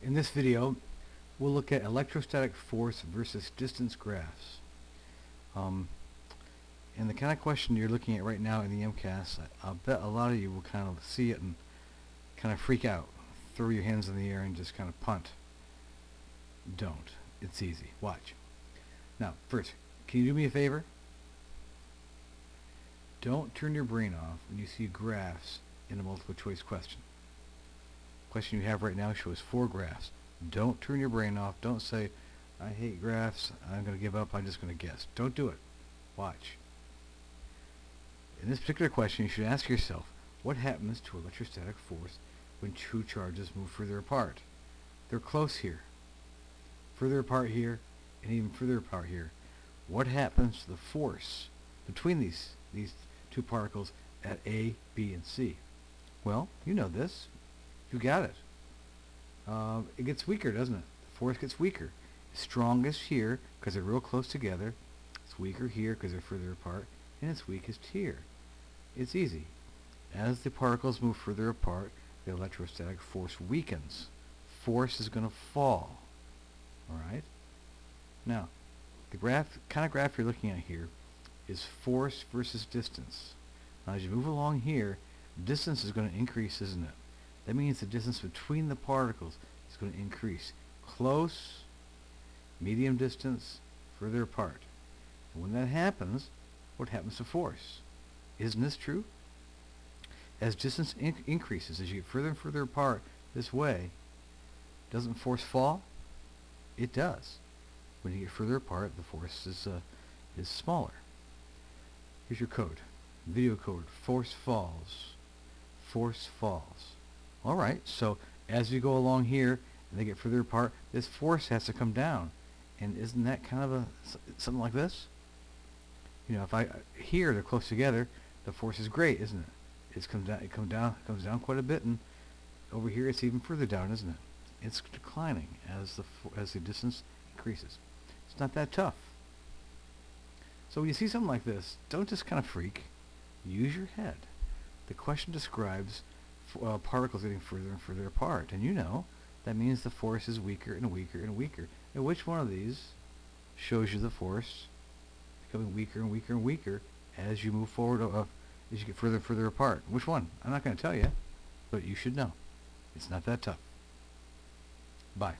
In this video, we'll look at electrostatic force versus distance graphs. Um, and the kind of question you're looking at right now in the MCAS, I'll bet a lot of you will kind of see it and kind of freak out, throw your hands in the air and just kind of punt. Don't. It's easy. Watch. Now, first, can you do me a favor? Don't turn your brain off when you see graphs in a multiple choice question. The question you have right now shows 4 graphs. Don't turn your brain off. Don't say, I hate graphs, I'm going to give up, I'm just going to guess. Don't do it. Watch. In this particular question, you should ask yourself, what happens to electrostatic force when two charges move further apart? They're close here, further apart here, and even further apart here. What happens to the force between these two particles at A, B, and C? Well, you know this. You got it. It gets weaker, doesn't it? The force gets weaker. It's strongest here because they're real close together. It's weaker here because they're further apart. And it's weakest here. It's easy. As the particles move further apart, the electrostatic force weakens. Force is going to fall. Alright? Now, the kind of graph you're looking at here is force versus distance. Now, as you move along here, distance is going to increase, isn't it? That means the distance between the particles is going to increase. Close, medium distance, further apart. And when that happens, what happens to force? Isn't this true? As distance increases, as you get further and further apart this way, doesn't force fall? It does. When you get further apart, the force is smaller. Here's your code. Video code. Force falls. Force falls. Alright, so as we go along here and they get further apart, this force has to come down. And isn't that kind of something like this? You know, if here they're close together, the force is great, isn't it? It comes down quite a bit, and over here it's even further down, isn't it? It's declining as the distance increases. It's not that tough. So when you see something like this, don't just kind of freak. Use your head. The question describes particles getting further and further apart, and you know that means the force is weaker and weaker and weaker. And which one of these shows you the force becoming weaker and weaker and weaker as you move forward, as you get further and further apart? Which one? I'm not going to tell you, but you should know. It's not that tough. Bye.